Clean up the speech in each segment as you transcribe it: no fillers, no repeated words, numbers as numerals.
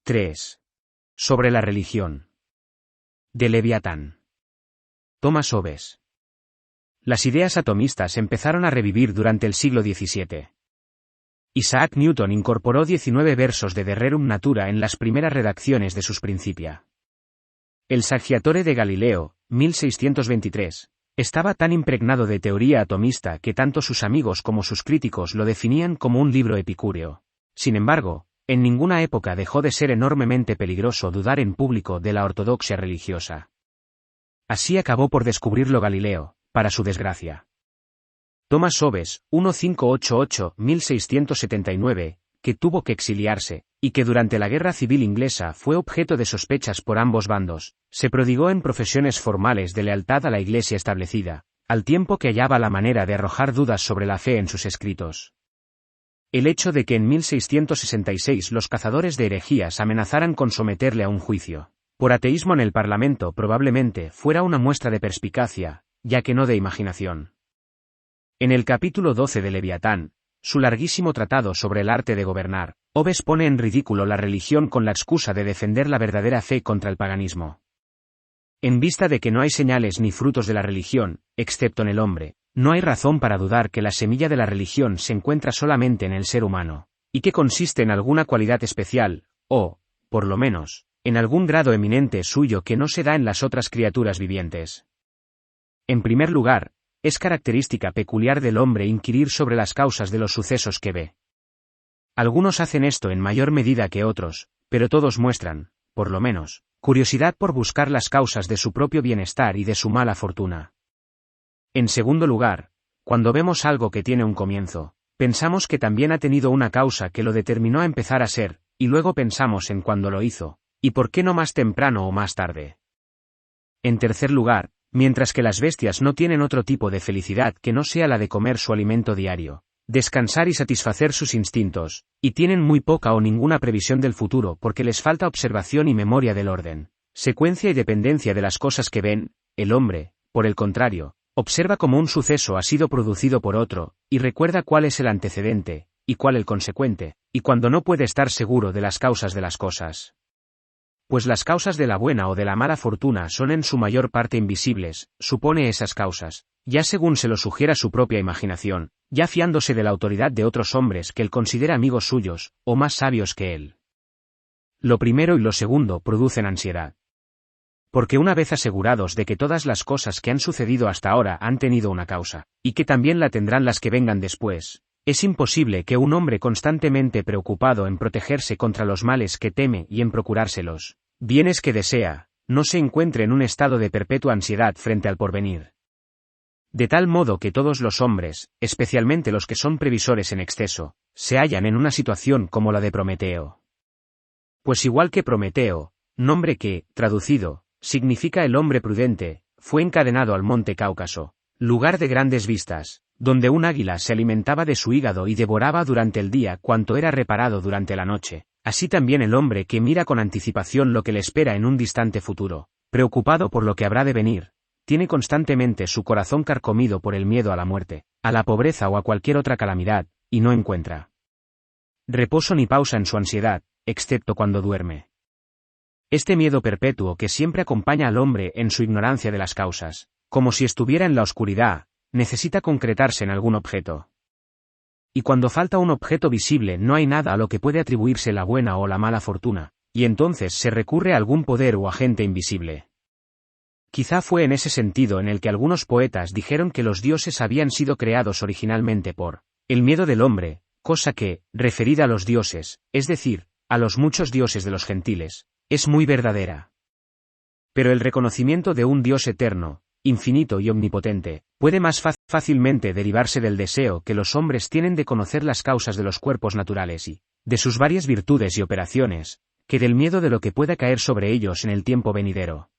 3. Sobre la religión. De Leviatán. Thomas Hobbes. Las ideas atomistas empezaron a revivir durante el siglo XVII. Isaac Newton incorporó 19 versos de De Rerum Natura en las primeras redacciones de sus Principia. El Saggiatore de Galileo, 1623, estaba tan impregnado de teoría atomista que tanto sus amigos como sus críticos lo definían como un libro epicúreo. Sin embargo, en ninguna época dejó de ser enormemente peligroso dudar en público de la ortodoxia religiosa. Así acabó por descubrirlo Galileo, para su desgracia. Thomas Hobbes, 1588-1679, que tuvo que exiliarse, y que durante la Guerra Civil Inglesa fue objeto de sospechas por ambos bandos, se prodigó en profesiones formales de lealtad a la Iglesia establecida, al tiempo que hallaba la manera de arrojar dudas sobre la fe en sus escritos. El hecho de que en 1666 los cazadores de herejías amenazaran con someterle a un juicio por ateísmo en el Parlamento probablemente fuera una muestra de perspicacia, ya que no de imaginación. En el capítulo 12 de Leviatán, su larguísimo tratado sobre el arte de gobernar, Hobbes pone en ridículo la religión con la excusa de defender la verdadera fe contra el paganismo. En vista de que no hay señales ni frutos de la religión, excepto en el hombre, no hay razón para dudar que la semilla de la religión se encuentra solamente en el ser humano, y que consiste en alguna cualidad especial, o, por lo menos, en algún grado eminente suyo que no se da en las otras criaturas vivientes. En primer lugar, es característica peculiar del hombre inquirir sobre las causas de los sucesos que ve. Algunos hacen esto en mayor medida que otros, pero todos muestran, por lo menos, curiosidad por buscar las causas de su propio bienestar y de su mala fortuna. En segundo lugar, cuando vemos algo que tiene un comienzo, pensamos que también ha tenido una causa que lo determinó a empezar a ser, y luego pensamos en cuándo lo hizo, y por qué no más temprano o más tarde. En tercer lugar, mientras que las bestias no tienen otro tipo de felicidad que no sea la de comer su alimento diario, descansar y satisfacer sus instintos, y tienen muy poca o ninguna previsión del futuro porque les falta observación y memoria del orden, secuencia y dependencia de las cosas que ven, el hombre, por el contrario, observa cómo un suceso ha sido producido por otro, y recuerda cuál es el antecedente, y cuál el consecuente, y cuando no puede estar seguro de las causas de las cosas. Pues las causas de la buena o de la mala fortuna son en su mayor parte invisibles, supone esas causas, ya según se lo sugiera su propia imaginación, ya fiándose de la autoridad de otros hombres que él considera amigos suyos, o más sabios que él. Lo primero y lo segundo producen ansiedad. Porque una vez asegurados de que todas las cosas que han sucedido hasta ahora han tenido una causa, y que también la tendrán las que vengan después, es imposible que un hombre constantemente preocupado en protegerse contra los males que teme y en procurárselos, bienes que desea, no se encuentre en un estado de perpetua ansiedad frente al porvenir. De tal modo que todos los hombres, especialmente los que son previsores en exceso, se hallan en una situación como la de Prometeo. Pues igual que Prometeo, nombre que, traducido, significa el hombre prudente, fue encadenado al monte Cáucaso, lugar de grandes vistas, donde un águila se alimentaba de su hígado y devoraba durante el día cuanto era reparado durante la noche, así también el hombre que mira con anticipación lo que le espera en un distante futuro, preocupado por lo que habrá de venir, tiene constantemente su corazón carcomido por el miedo a la muerte, a la pobreza o a cualquier otra calamidad, y no encuentra reposo ni pausa en su ansiedad, excepto cuando duerme. Este miedo perpetuo que siempre acompaña al hombre en su ignorancia de las causas, como si estuviera en la oscuridad, necesita concretarse en algún objeto. Y cuando falta un objeto visible no hay nada a lo que puede atribuirse la buena o la mala fortuna, y entonces se recurre a algún poder o agente invisible. Quizá fue en ese sentido en el que algunos poetas dijeron que los dioses habían sido creados originalmente por el miedo del hombre, cosa que, referida a los dioses, es decir, a los muchos dioses de los gentiles, es muy verdadera. Pero el reconocimiento de un Dios eterno, infinito y omnipotente, puede más fácilmente derivarse del deseo que los hombres tienen de conocer las causas de los cuerpos naturales y de sus varias virtudes y operaciones, que del miedo de lo que pueda caer sobre ellos en el tiempo venidero.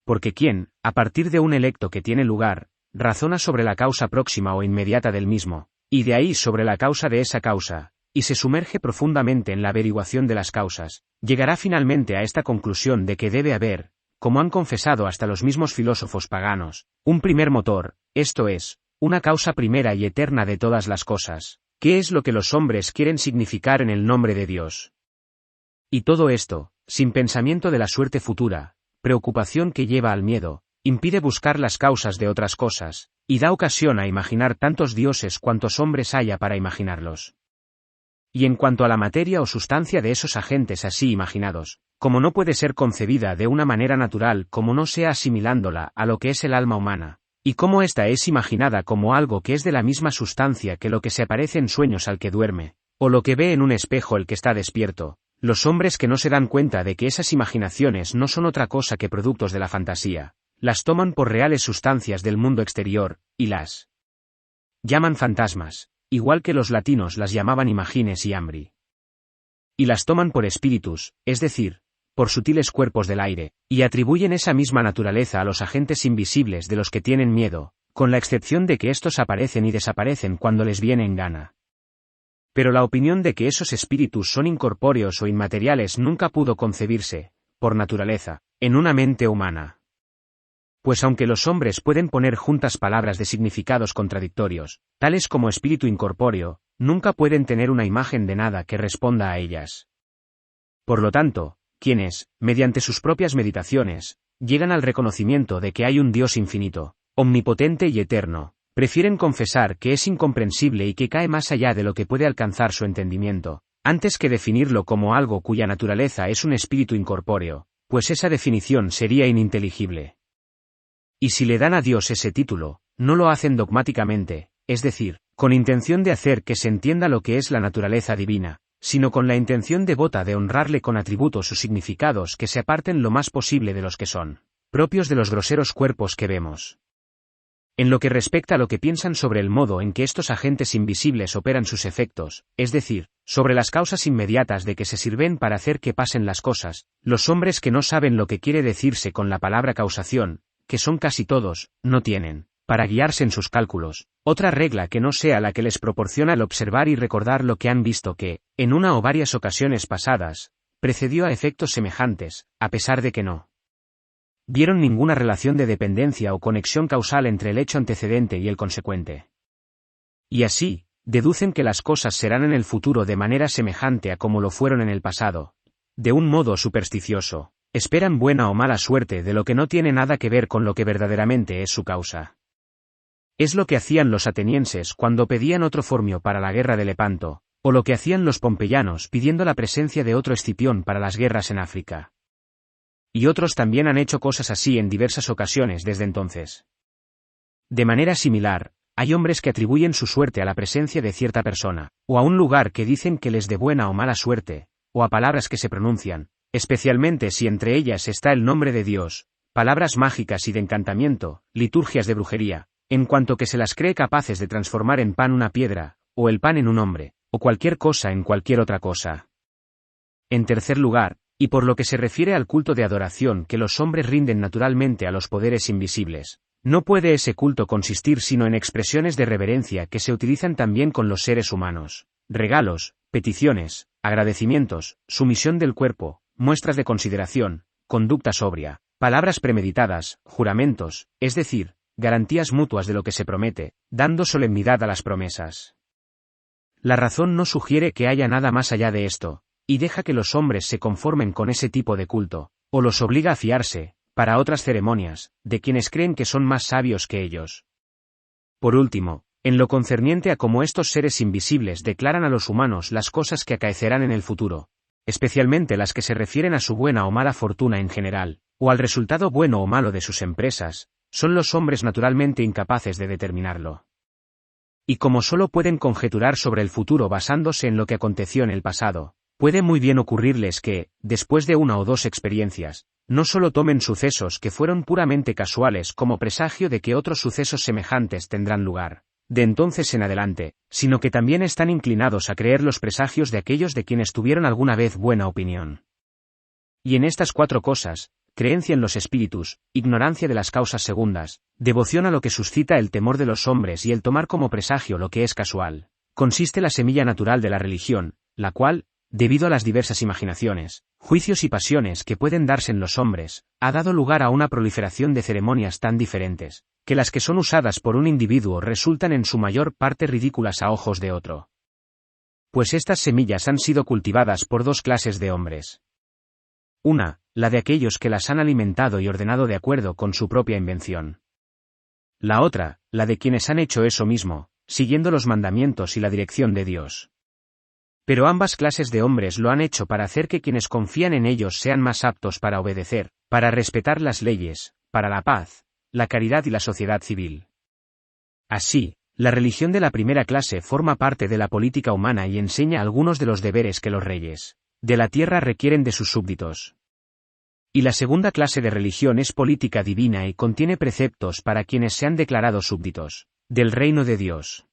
Porque quien, a partir de un electo que tiene lugar, razona sobre la causa próxima o inmediata del mismo, y de ahí sobre la causa de esa causa, y se sumerge profundamente en la averiguación de las causas, llegará finalmente a esta conclusión de que debe haber, como han confesado hasta los mismos filósofos paganos, un primer motor, esto es, una causa primera y eterna de todas las cosas, que es lo que los hombres quieren significar en el nombre de Dios. Y todo esto, sin pensamiento de la suerte futura, preocupación que lleva al miedo, impide buscar las causas de otras cosas, y da ocasión a imaginar tantos dioses cuantos hombres haya para imaginarlos. Y en cuanto a la materia o sustancia de esos agentes así imaginados, como no puede ser concebida de una manera natural como no sea asimilándola a lo que es el alma humana, y como ésta es imaginada como algo que es de la misma sustancia que lo que se aparece en sueños al que duerme, o lo que ve en un espejo el que está despierto, los hombres que no se dan cuenta de que esas imaginaciones no son otra cosa que productos de la fantasía, las toman por reales sustancias del mundo exterior, y las llaman fantasmas, igual que los latinos las llamaban imagines y ambri. Y las toman por espíritus, es decir, por sutiles cuerpos del aire, y atribuyen esa misma naturaleza a los agentes invisibles de los que tienen miedo, con la excepción de que estos aparecen y desaparecen cuando les viene en gana. Pero la opinión de que esos espíritus son incorpóreos o inmateriales nunca pudo concebirse, por naturaleza, en una mente humana. Pues aunque los hombres pueden poner juntas palabras de significados contradictorios, tales como espíritu incorpóreo, nunca pueden tener una imagen de nada que responda a ellas. Por lo tanto, quienes, mediante sus propias meditaciones, llegan al reconocimiento de que hay un Dios infinito, omnipotente y eterno, prefieren confesar que es incomprensible y que cae más allá de lo que puede alcanzar su entendimiento, antes que definirlo como algo cuya naturaleza es un espíritu incorpóreo, pues esa definición sería ininteligible. Y si le dan a Dios ese título, no lo hacen dogmáticamente, es decir, con intención de hacer que se entienda lo que es la naturaleza divina, sino con la intención devota de honrarle con atributos o significados que se aparten lo más posible de los que son propios de los groseros cuerpos que vemos. En lo que respecta a lo que piensan sobre el modo en que estos agentes invisibles operan sus efectos, es decir, sobre las causas inmediatas de que se sirven para hacer que pasen las cosas, los hombres que no saben lo que quiere decirse con la palabra causación, que son casi todos, no tienen, para guiarse en sus cálculos, otra regla que no sea la que les proporciona el observar y recordar lo que han visto que, en una o varias ocasiones pasadas, precedió a efectos semejantes, a pesar de que no vieron ninguna relación de dependencia o conexión causal entre el hecho antecedente y el consecuente. Y así, deducen que las cosas serán en el futuro de manera semejante a como lo fueron en el pasado. De un modo supersticioso, esperan buena o mala suerte de lo que no tiene nada que ver con lo que verdaderamente es su causa. Es lo que hacían los atenienses cuando pedían otro Formio para la guerra de Lepanto, o lo que hacían los pompeyanos pidiendo la presencia de otro Escipión para las guerras en África. Y otros también han hecho cosas así en diversas ocasiones desde entonces. De manera similar, hay hombres que atribuyen su suerte a la presencia de cierta persona, o a un lugar que dicen que les dé buena o mala suerte, o a palabras que se pronuncian, especialmente si entre ellas está el nombre de Dios, palabras mágicas y de encantamiento, liturgias de brujería, en cuanto que se las cree capaces de transformar en pan una piedra, o el pan en un hombre, o cualquier cosa en cualquier otra cosa. En tercer lugar, y por lo que se refiere al culto de adoración que los hombres rinden naturalmente a los poderes invisibles, no puede ese culto consistir sino en expresiones de reverencia que se utilizan también con los seres humanos, regalos, peticiones, agradecimientos, sumisión del cuerpo, muestras de consideración, conducta sobria, palabras premeditadas, juramentos, es decir, garantías mutuas de lo que se promete, dando solemnidad a las promesas. La razón no sugiere que haya nada más allá de esto, y deja que los hombres se conformen con ese tipo de culto, o los obliga a fiarse, para otras ceremonias, de quienes creen que son más sabios que ellos. Por último, en lo concerniente a cómo estos seres invisibles declaran a los humanos las cosas que acaecerán en el futuro, especialmente las que se refieren a su buena o mala fortuna en general, o al resultado bueno o malo de sus empresas, son los hombres naturalmente incapaces de determinarlo. Y como solo pueden conjeturar sobre el futuro basándose en lo que aconteció en el pasado, puede muy bien ocurrirles que, después de una o dos experiencias, no solo tomen sucesos que fueron puramente casuales como presagio de que otros sucesos semejantes tendrán lugar, de entonces en adelante, sino que también están inclinados a creer los presagios de aquellos de quienes tuvieron alguna vez buena opinión. Y en estas cuatro cosas, creencia en los espíritus, ignorancia de las causas segundas, devoción a lo que suscita el temor de los hombres y el tomar como presagio lo que es casual, consiste la semilla natural de la religión, la cual, debido a las diversas imaginaciones, juicios y pasiones que pueden darse en los hombres, ha dado lugar a una proliferación de ceremonias tan diferentes, que las que son usadas por un individuo resultan en su mayor parte ridículas a ojos de otro. pues estas semillas han sido cultivadas por dos clases de hombres. Una, la de aquellos que las han alimentado y ordenado de acuerdo con su propia invención. La otra, la de quienes han hecho eso mismo, siguiendo los mandamientos y la dirección de Dios. Pero ambas clases de hombres lo han hecho para hacer que quienes confían en ellos sean más aptos para obedecer, para respetar las leyes, para la paz, la caridad y la sociedad civil. Así, la religión de la primera clase forma parte de la política humana y enseña algunos de los deberes que los reyes de la tierra requieren de sus súbditos. Y la segunda clase de religión es política divina y contiene preceptos para quienes se han declarado súbditos del reino de Dios.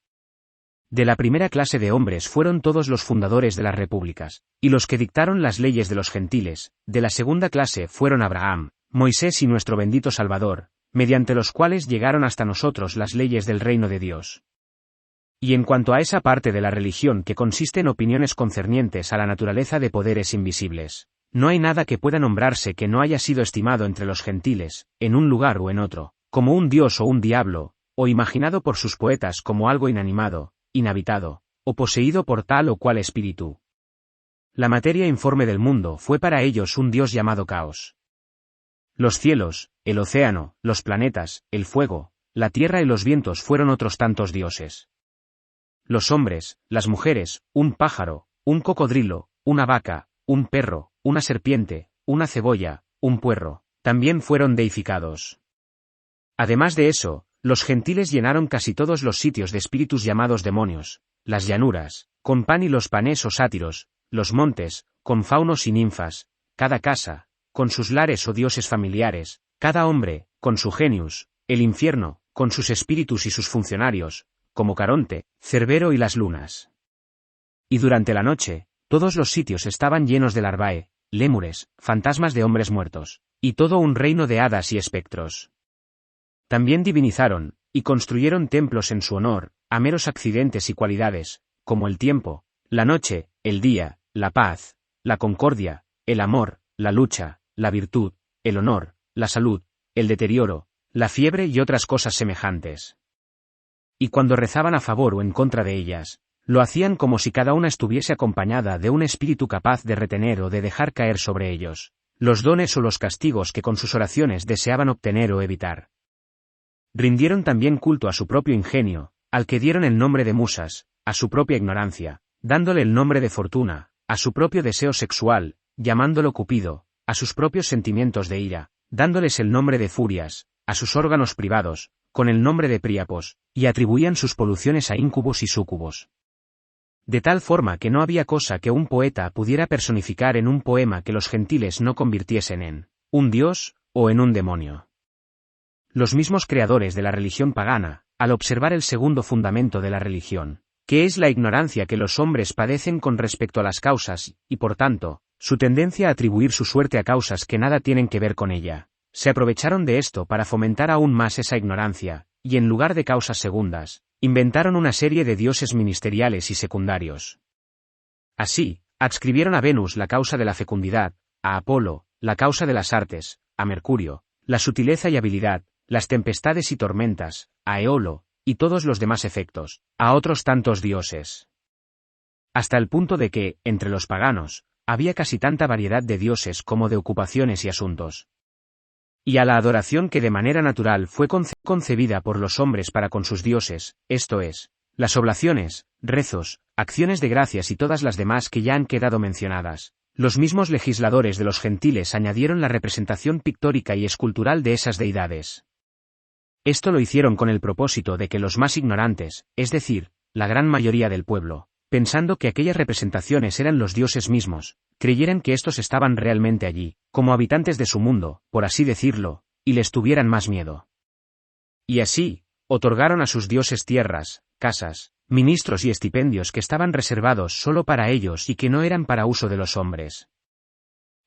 De la primera clase de hombres fueron todos los fundadores de las repúblicas, y los que dictaron las leyes de los gentiles. De la segunda clase fueron Abraham, Moisés y nuestro bendito Salvador, mediante los cuales llegaron hasta nosotros las leyes del reino de Dios. Y en cuanto a esa parte de la religión que consiste en opiniones concernientes a la naturaleza de poderes invisibles, no hay nada que pueda nombrarse que no haya sido estimado entre los gentiles, en un lugar o en otro, como un dios o un diablo, o imaginado por sus poetas como algo inanimado, inhabitado, o poseído por tal o cual espíritu. La materia informe del mundo fue para ellos un dios llamado Caos. Los cielos, el océano, los planetas, el fuego, la tierra y los vientos fueron otros tantos dioses. Los hombres, las mujeres, un pájaro, un cocodrilo, una vaca, un perro, una serpiente, una cebolla, un puerro, también fueron deificados. Además de eso, los gentiles llenaron casi todos los sitios de espíritus llamados demonios, las llanuras, con Pan y los Panes o sátiros, los montes, con faunos y ninfas, cada casa, con sus lares o dioses familiares, cada hombre, con su genius, el infierno, con sus espíritus y sus funcionarios, como Caronte, Cerbero y las lunas. Y durante la noche, todos los sitios estaban llenos de larvae, lémures, fantasmas de hombres muertos, y todo un reino de hadas y espectros. También divinizaron, y construyeron templos en su honor, a meros accidentes y cualidades, como el tiempo, la noche, el día, la paz, la concordia, el amor, la lucha, la virtud, el honor, la salud, el deterioro, la fiebre y otras cosas semejantes. Y cuando rezaban a favor o en contra de ellas, lo hacían como si cada una estuviese acompañada de un espíritu capaz de retener o de dejar caer sobre ellos los dones o los castigos que con sus oraciones deseaban obtener o evitar. Rindieron también culto a su propio ingenio, al que dieron el nombre de musas, a su propia ignorancia, dándole el nombre de fortuna, a su propio deseo sexual, llamándolo Cupido, a sus propios sentimientos de ira, dándoles el nombre de furias, a sus órganos privados, con el nombre de Príapos, y atribuían sus poluciones a íncubos y súcubos. De tal forma que no había cosa que un poeta pudiera personificar en un poema que los gentiles no convirtiesen en un dios, o en un demonio. Los mismos creadores de la religión pagana, al observar el segundo fundamento de la religión, que es la ignorancia que los hombres padecen con respecto a las causas, y por tanto, su tendencia a atribuir su suerte a causas que nada tienen que ver con ella, se aprovecharon de esto para fomentar aún más esa ignorancia, y en lugar de causas segundas, inventaron una serie de dioses ministeriales y secundarios. Así, adscribieron a Venus la causa de la fecundidad, a Apolo, la causa de las artes, a Mercurio, la sutileza y habilidad, las tempestades y tormentas, a Eolo, y todos los demás efectos, a otros tantos dioses. Hasta el punto de que, entre los paganos, había casi tanta variedad de dioses como de ocupaciones y asuntos. Y a la adoración que de manera natural fue concebida por los hombres para con sus dioses, esto es, las oblaciones, rezos, acciones de gracias y todas las demás que ya han quedado mencionadas, los mismos legisladores de los gentiles añadieron la representación pictórica y escultural de esas deidades. Esto lo hicieron con el propósito de que los más ignorantes, es decir, la gran mayoría del pueblo, pensando que aquellas representaciones eran los dioses mismos, creyeran que éstos estaban realmente allí, como habitantes de su mundo, por así decirlo, y les tuvieran más miedo. Y así, otorgaron a sus dioses tierras, casas, ministros y estipendios que estaban reservados solo para ellos y que no eran para uso de los hombres.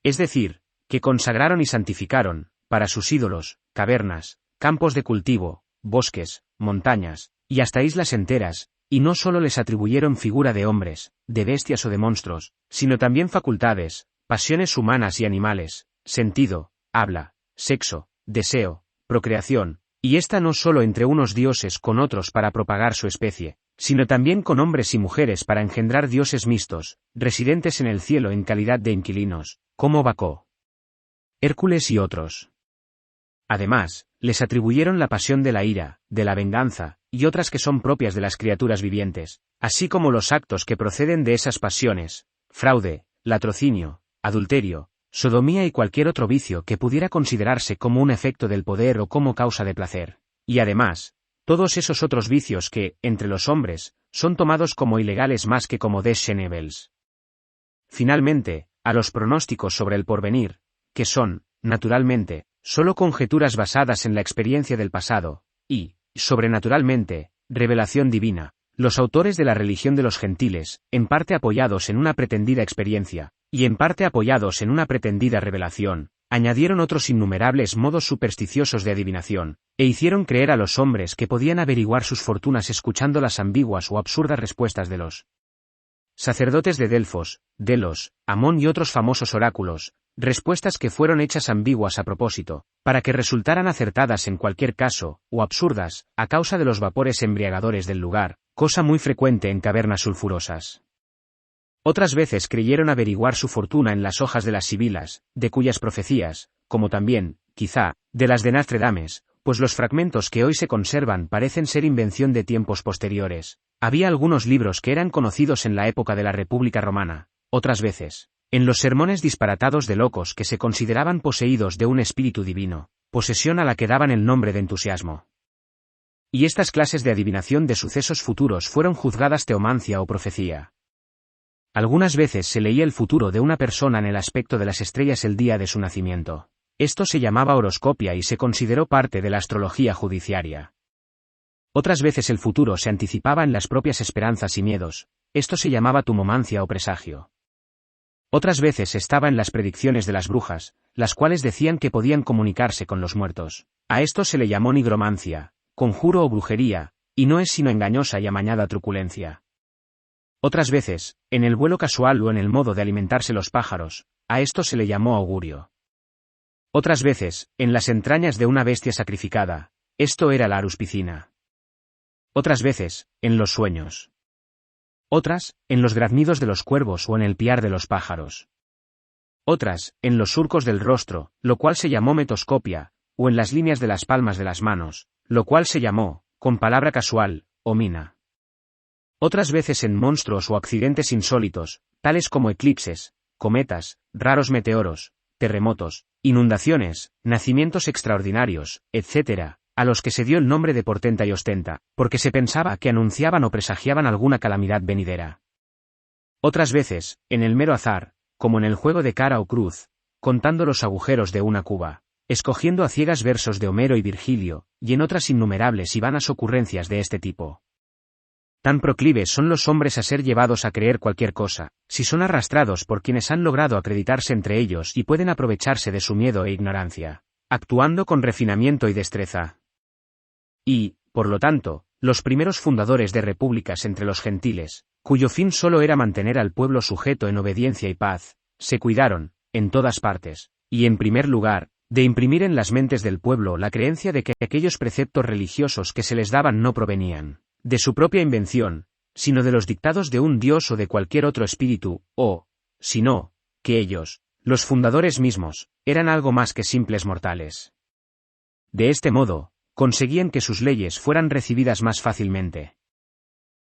Es decir, que consagraron y santificaron, para sus ídolos, cavernas, campos de cultivo, bosques, montañas, y hasta islas enteras, y no solo les atribuyeron figura de hombres, de bestias o de monstruos, sino también facultades, pasiones humanas y animales, sentido, habla, sexo, deseo, procreación, y esta no solo entre unos dioses con otros para propagar su especie, sino también con hombres y mujeres para engendrar dioses mixtos, residentes en el cielo en calidad de inquilinos, como Bacó, Hércules y otros. Además, les atribuyeron la pasión de la ira, de la venganza, y otras que son propias de las criaturas vivientes, así como los actos que proceden de esas pasiones, fraude, latrocinio, adulterio, sodomía y cualquier otro vicio que pudiera considerarse como un efecto del poder o como causa de placer. Y además, todos esos otros vicios que, entre los hombres, son tomados como ilegales más que como deshonorables. Finalmente, a los pronósticos sobre el porvenir, que son, naturalmente, solo conjeturas basadas en la experiencia del pasado, y, sobrenaturalmente, revelación divina, los autores de la religión de los gentiles, en parte apoyados en una pretendida experiencia, y en parte apoyados en una pretendida revelación, añadieron otros innumerables modos supersticiosos de adivinación, e hicieron creer a los hombres que podían averiguar sus fortunas escuchando las ambiguas o absurdas respuestas de los sacerdotes de Delfos, Delos, Amón y otros famosos oráculos, respuestas que fueron hechas ambiguas a propósito, para que resultaran acertadas en cualquier caso, o absurdas, a causa de los vapores embriagadores del lugar, cosa muy frecuente en cavernas sulfurosas. Otras veces creyeron averiguar su fortuna en las hojas de las sibilas, de cuyas profecías, como también, quizá, de las de Nostradamus, pues los fragmentos que hoy se conservan parecen ser invención de tiempos posteriores. Había algunos libros que eran conocidos en la época de la República Romana, otras veces, en los sermones disparatados de locos que se consideraban poseídos de un espíritu divino, posesión a la que daban el nombre de entusiasmo. Y estas clases de adivinación de sucesos futuros fueron juzgadas teomancia o profecía. Algunas veces se leía el futuro de una persona en el aspecto de las estrellas el día de su nacimiento. Esto se llamaba horoscopia y se consideró parte de la astrología judiciaria. Otras veces el futuro se anticipaba en las propias esperanzas y miedos. Esto se llamaba tumomancia o presagio. Otras veces estaba en las predicciones de las brujas, las cuales decían que podían comunicarse con los muertos. A esto se le llamó nigromancia, conjuro o brujería, y no es sino engañosa y amañada truculencia. Otras veces, en el vuelo casual o en el modo de alimentarse los pájaros, a esto se le llamó augurio. Otras veces, en las entrañas de una bestia sacrificada, esto era la aruspicina. Otras veces, en los sueños. Otras, en los graznidos de los cuervos o en el piar de los pájaros. Otras, en los surcos del rostro, lo cual se llamó metoscopia, o en las líneas de las palmas de las manos, lo cual se llamó, con palabra casual, omina. Otras veces en monstruos o accidentes insólitos, tales como eclipses, cometas, raros meteoros, terremotos, inundaciones, nacimientos extraordinarios, etc., a los que se dio el nombre de portenta y ostenta, porque se pensaba que anunciaban o presagiaban alguna calamidad venidera. Otras veces, en el mero azar, como en el juego de cara o cruz, contando los agujeros de una cuba, escogiendo a ciegas versos de Homero y Virgilio, y en otras innumerables y vanas ocurrencias de este tipo. Tan proclives son los hombres a ser llevados a creer cualquier cosa, si son arrastrados por quienes han logrado acreditarse entre ellos y pueden aprovecharse de su miedo e ignorancia, actuando con refinamiento y destreza. Y, por lo tanto, los primeros fundadores de repúblicas entre los gentiles, cuyo fin solo era mantener al pueblo sujeto en obediencia y paz, se cuidaron, en todas partes, y en primer lugar, de imprimir en las mentes del pueblo la creencia de que aquellos preceptos religiosos que se les daban no provenían de su propia invención, sino de los dictados de un dios o de cualquier otro espíritu, o, si no, que ellos, los fundadores mismos, eran algo más que simples mortales. De este modo, conseguían que sus leyes fueran recibidas más fácilmente.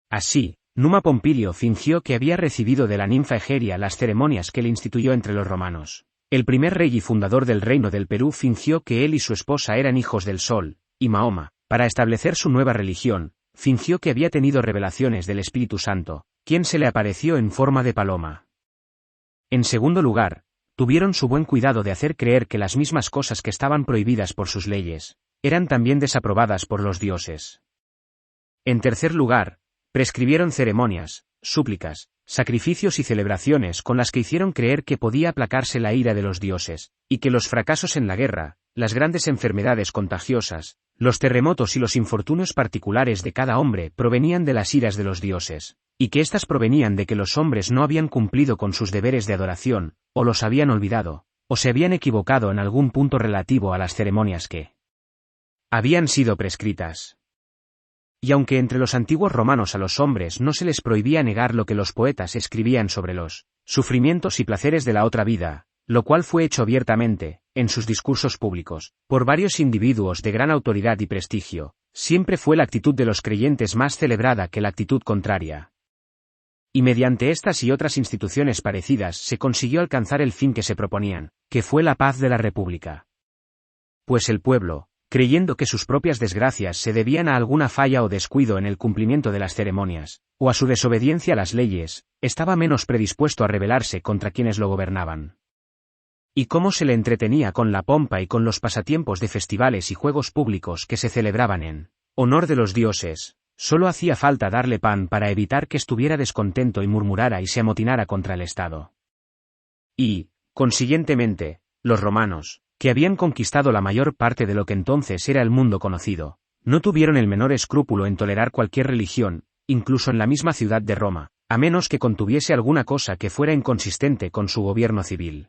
Así, Numa Pompilio fingió que había recibido de la ninfa Egeria las ceremonias que le instituyó entre los romanos. El primer rey y fundador del reino del Perú fingió que él y su esposa eran hijos del sol, y Mahoma, para establecer su nueva religión, fingió que había tenido revelaciones del Espíritu Santo, quien se le apareció en forma de paloma. En segundo lugar, tuvieron su buen cuidado de hacer creer que las mismas cosas que estaban prohibidas por sus leyes, eran también desaprobadas por los dioses. En tercer lugar, prescribieron ceremonias, súplicas, sacrificios y celebraciones con las que hicieron creer que podía aplacarse la ira de los dioses, y que los fracasos en la guerra, las grandes enfermedades contagiosas, los terremotos y los infortunios particulares de cada hombre provenían de las iras de los dioses, y que éstas provenían de que los hombres no habían cumplido con sus deberes de adoración, o los habían olvidado, o se habían equivocado en algún punto relativo a las ceremonias que habían sido prescritas. Y aunque entre los antiguos romanos a los hombres no se les prohibía negar lo que los poetas escribían sobre los sufrimientos y placeres de la otra vida, lo cual fue hecho abiertamente, en sus discursos públicos, por varios individuos de gran autoridad y prestigio, siempre fue la actitud de los creyentes más celebrada que la actitud contraria. Y mediante estas y otras instituciones parecidas se consiguió alcanzar el fin que se proponían, que fue la paz de la República. Pues el pueblo, creyendo que sus propias desgracias se debían a alguna falla o descuido en el cumplimiento de las ceremonias, o a su desobediencia a las leyes, estaba menos predispuesto a rebelarse contra quienes lo gobernaban. Y cómo se le entretenía con la pompa y con los pasatiempos de festivales y juegos públicos que se celebraban en honor de los dioses, solo hacía falta darle pan para evitar que estuviera descontento y murmurara y se amotinara contra el Estado. Y, consiguientemente, los romanos, que habían conquistado la mayor parte de lo que entonces era el mundo conocido, no tuvieron el menor escrúpulo en tolerar cualquier religión, incluso en la misma ciudad de Roma, a menos que contuviese alguna cosa que fuera inconsistente con su gobierno civil.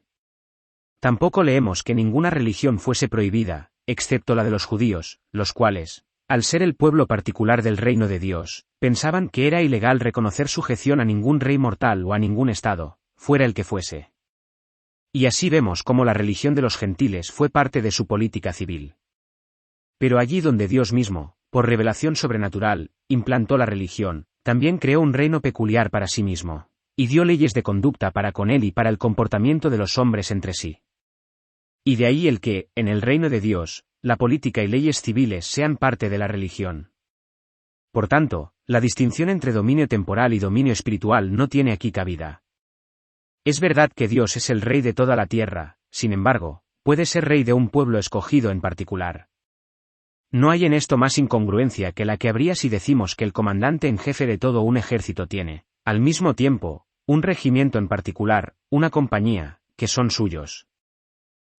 Tampoco leemos que ninguna religión fuese prohibida, excepto la de los judíos, los cuales, al ser el pueblo particular del reino de Dios, pensaban que era ilegal reconocer sujeción a ningún rey mortal o a ningún estado, fuera el que fuese. Y así vemos cómo la religión de los gentiles fue parte de su política civil. Pero allí donde Dios mismo, por revelación sobrenatural, implantó la religión, también creó un reino peculiar para sí mismo, y dio leyes de conducta para con él y para el comportamiento de los hombres entre sí. Y de ahí el que, en el reino de Dios, la política y leyes civiles sean parte de la religión. Por tanto, la distinción entre dominio temporal y dominio espiritual no tiene aquí cabida. Es verdad que Dios es el rey de toda la tierra, sin embargo, puede ser rey de un pueblo escogido en particular. No hay en esto más incongruencia que la que habría si decimos que el comandante en jefe de todo un ejército tiene, al mismo tiempo, un regimiento en particular, una compañía, que son suyos.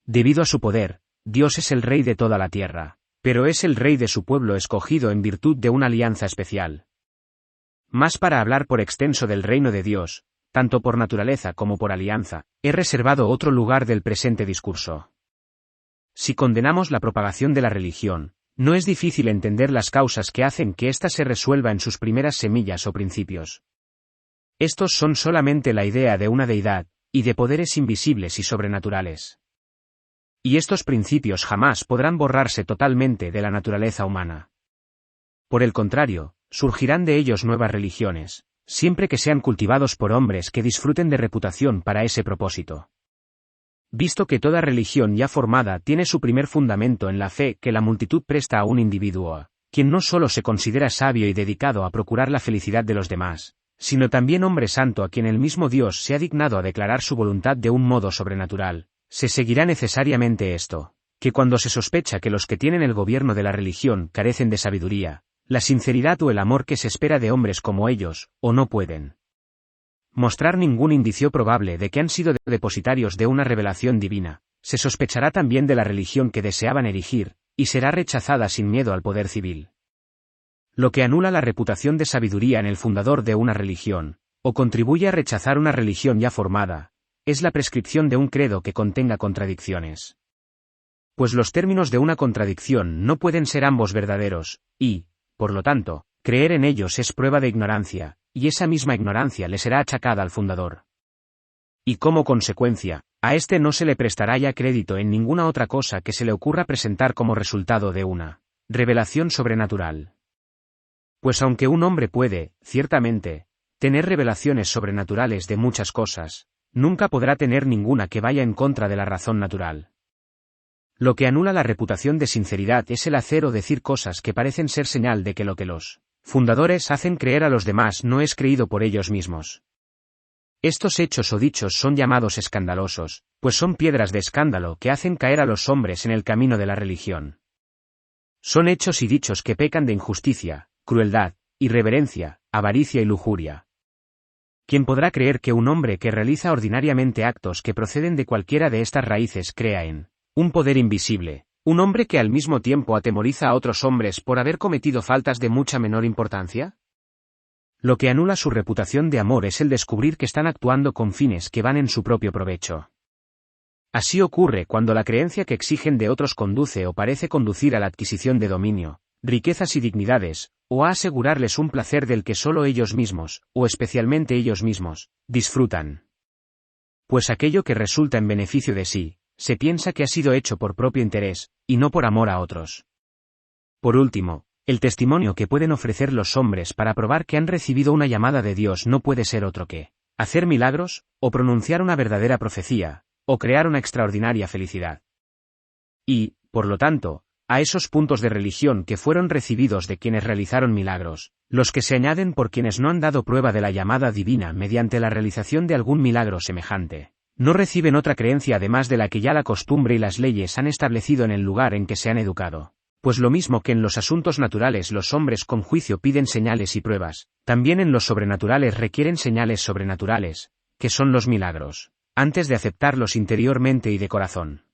Debido a su poder, Dios es el rey de toda la tierra, pero es el rey de su pueblo escogido en virtud de una alianza especial. Más para hablar por extenso del reino de Dios, tanto por naturaleza como por alianza, he reservado otro lugar del presente discurso. Si condenamos la propagación de la religión, no es difícil entender las causas que hacen que ésta se resuelva en sus primeras semillas o principios. Estos son solamente la idea de una deidad, y de poderes invisibles y sobrenaturales. Y estos principios jamás podrán borrarse totalmente de la naturaleza humana. Por el contrario, surgirán de ellos nuevas religiones, siempre que sean cultivados por hombres que disfruten de reputación para ese propósito. Visto que toda religión ya formada tiene su primer fundamento en la fe que la multitud presta a un individuo, quien no solo se considera sabio y dedicado a procurar la felicidad de los demás, sino también hombre santo a quien el mismo Dios se ha dignado a declarar su voluntad de un modo sobrenatural, se seguirá necesariamente esto, que cuando se sospecha que los que tienen el gobierno de la religión carecen de sabiduría, la sinceridad o el amor que se espera de hombres como ellos, o no pueden mostrar ningún indicio probable de que han sido depositarios de una revelación divina, se sospechará también de la religión que deseaban erigir, y será rechazada sin miedo al poder civil. Lo que anula la reputación de sabiduría en el fundador de una religión, o contribuye a rechazar una religión ya formada, es la prescripción de un credo que contenga contradicciones. Pues los términos de una contradicción no pueden ser ambos verdaderos, y, por lo tanto, creer en ellos es prueba de ignorancia, y esa misma ignorancia le será achacada al fundador. Y como consecuencia, a éste no se le prestará ya crédito en ninguna otra cosa que se le ocurra presentar como resultado de una revelación sobrenatural. Pues aunque un hombre puede, ciertamente, tener revelaciones sobrenaturales de muchas cosas, nunca podrá tener ninguna que vaya en contra de la razón natural. Lo que anula la reputación de sinceridad es el hacer o decir cosas que parecen ser señal de que lo que los fundadores hacen creer a los demás no es creído por ellos mismos. Estos hechos o dichos son llamados escandalosos, pues son piedras de escándalo que hacen caer a los hombres en el camino de la religión. Son hechos y dichos que pecan de injusticia, crueldad, irreverencia, avaricia y lujuria. ¿Quién podrá creer que un hombre que realiza ordinariamente actos que proceden de cualquiera de estas raíces crea en un poder invisible, un hombre que al mismo tiempo atemoriza a otros hombres por haber cometido faltas de mucha menor importancia? Lo que anula su reputación de amor es el descubrir que están actuando con fines que van en su propio provecho. Así ocurre cuando la creencia que exigen de otros conduce o parece conducir a la adquisición de dominio, riquezas y dignidades, o a asegurarles un placer del que solo ellos mismos, o especialmente ellos mismos, disfrutan. Pues aquello que resulta en beneficio de sí, se piensa que ha sido hecho por propio interés, y no por amor a otros. Por último, el testimonio que pueden ofrecer los hombres para probar que han recibido una llamada de Dios no puede ser otro que hacer milagros, o pronunciar una verdadera profecía, o crear una extraordinaria felicidad. Y, por lo tanto, a esos puntos de religión que fueron recibidos de quienes realizaron milagros, los que se añaden por quienes no han dado prueba de la llamada divina mediante la realización de algún milagro semejante, no reciben otra creencia además de la que ya la costumbre y las leyes han establecido en el lugar en que se han educado. Pues lo mismo que en los asuntos naturales los hombres con juicio piden señales y pruebas, también en los sobrenaturales requieren señales sobrenaturales, que son los milagros, antes de aceptarlos interiormente y de corazón.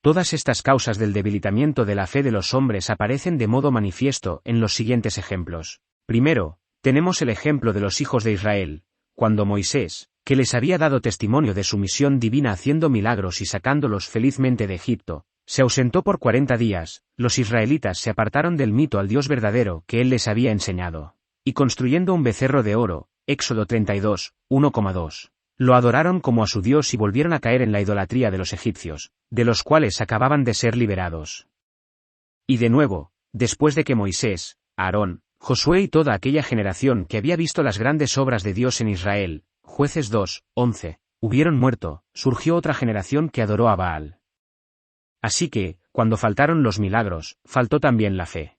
Todas estas causas del debilitamiento de la fe de los hombres aparecen de modo manifiesto en los siguientes ejemplos. Primero, tenemos el ejemplo de los hijos de Israel, cuando Moisés, que les había dado testimonio de su misión divina haciendo milagros y sacándolos felizmente de Egipto, se ausentó por 40 días, los israelitas se apartaron del mito al Dios verdadero que él les había enseñado, y construyendo un becerro de oro, Éxodo 32, 1,2. Lo adoraron como a su Dios y volvieron a caer en la idolatría de los egipcios, de los cuales acababan de ser liberados. Y de nuevo, después de que Moisés, Aarón, Josué y toda aquella generación que había visto las grandes obras de Dios en Israel, Jueces 2, 11, hubieron muerto, surgió otra generación que adoró a Baal. Así que, cuando faltaron los milagros, faltó también la fe.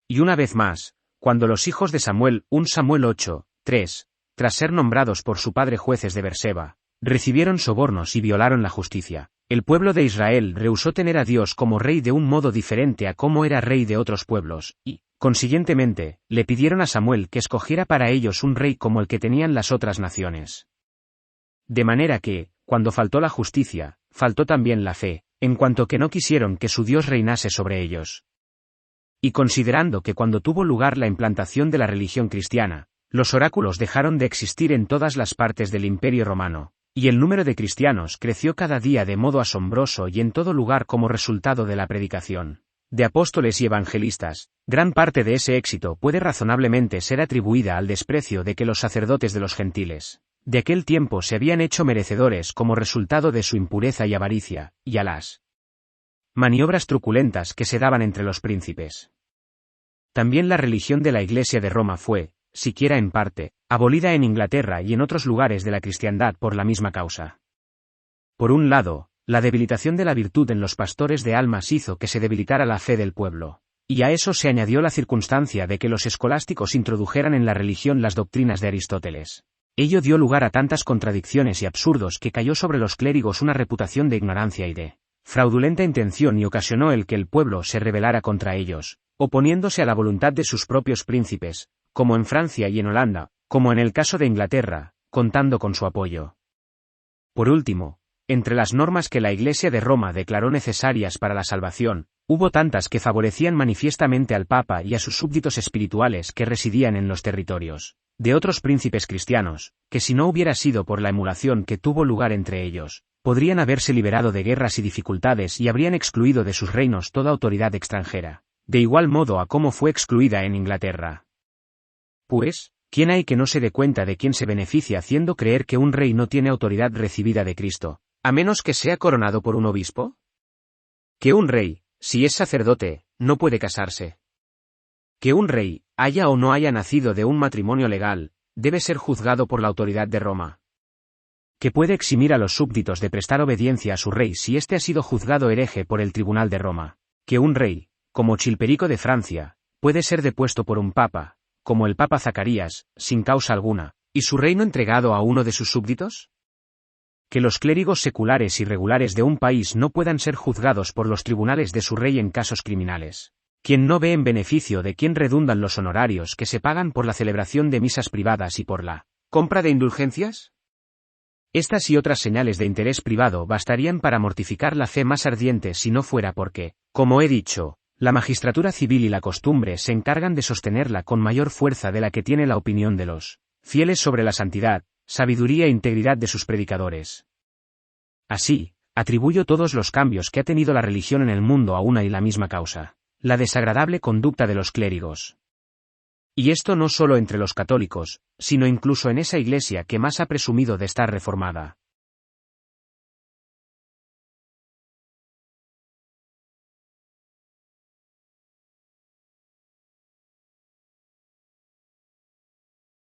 Y una vez más, cuando los hijos de Samuel, 1 Samuel 8, 3, tras ser nombrados por su padre jueces de Berseba, recibieron sobornos y violaron la justicia, el pueblo de Israel rehusó tener a Dios como rey de un modo diferente a cómo era rey de otros pueblos, y, consiguientemente, le pidieron a Samuel que escogiera para ellos un rey como el que tenían las otras naciones. De manera que, cuando faltó la justicia, faltó también la fe, en cuanto que no quisieron que su Dios reinase sobre ellos. Y considerando que cuando tuvo lugar la implantación de la religión cristiana, los oráculos dejaron de existir en todas las partes del Imperio Romano, y el número de cristianos creció cada día de modo asombroso y en todo lugar como resultado de la predicación de apóstoles y evangelistas, gran parte de ese éxito puede razonablemente ser atribuida al desprecio de que los sacerdotes de los gentiles de aquel tiempo se habían hecho merecedores como resultado de su impureza y avaricia, y a las maniobras truculentas que se daban entre los príncipes. También la religión de la Iglesia de Roma fue, siquiera en parte, abolida en Inglaterra y en otros lugares de la cristiandad por la misma causa. Por un lado, la debilitación de la virtud en los pastores de almas hizo que se debilitara la fe del pueblo, y a eso se añadió la circunstancia de que los escolásticos introdujeran en la religión las doctrinas de Aristóteles. Ello dio lugar a tantas contradicciones y absurdos que cayó sobre los clérigos una reputación de ignorancia y de fraudulenta intención y ocasionó el que el pueblo se rebelara contra ellos, oponiéndose a la voluntad de sus propios príncipes, como en Francia y en Holanda, como en el caso de Inglaterra, contando con su apoyo. Por último, entre las normas que la Iglesia de Roma declaró necesarias para la salvación, hubo tantas que favorecían manifiestamente al Papa y a sus súbditos espirituales que residían en los territorios de otros príncipes cristianos, que si no hubiera sido por la emulación que tuvo lugar entre ellos, podrían haberse liberado de guerras y dificultades y habrían excluido de sus reinos toda autoridad extranjera, de igual modo a cómo fue excluida en Inglaterra. Pues, ¿quién hay que no se dé cuenta de quién se beneficia haciendo creer que un rey no tiene autoridad recibida de Cristo, a menos que sea coronado por un obispo? Que un rey, si es sacerdote, no puede casarse. Que un rey, haya o no haya nacido de un matrimonio legal, debe ser juzgado por la autoridad de Roma. Que puede eximir a los súbditos de prestar obediencia a su rey si éste ha sido juzgado hereje por el tribunal de Roma. Que un rey, como Chilperico de Francia, puede ser depuesto por un papa, como el papa Zacarías, sin causa alguna, y su reino entregado a uno de sus súbditos. Que los clérigos seculares y regulares de un país no puedan ser juzgados por los tribunales de su rey en casos criminales. Quien no ve en beneficio de quién redundan los honorarios que se pagan por la celebración de misas privadas y por la compra de indulgencias. Estas y otras señales de interés privado bastarían para mortificar la fe más ardiente si no fuera porque, como he dicho, la magistratura civil y la costumbre se encargan de sostenerla con mayor fuerza de la que tiene la opinión de los fieles sobre la santidad, sabiduría e integridad de sus predicadores. Así, atribuyo todos los cambios que ha tenido la religión en el mundo a una y la misma causa. la desagradable conducta de los clérigos. Y esto no solo entre los católicos, sino incluso en esa iglesia que más ha presumido de estar reformada.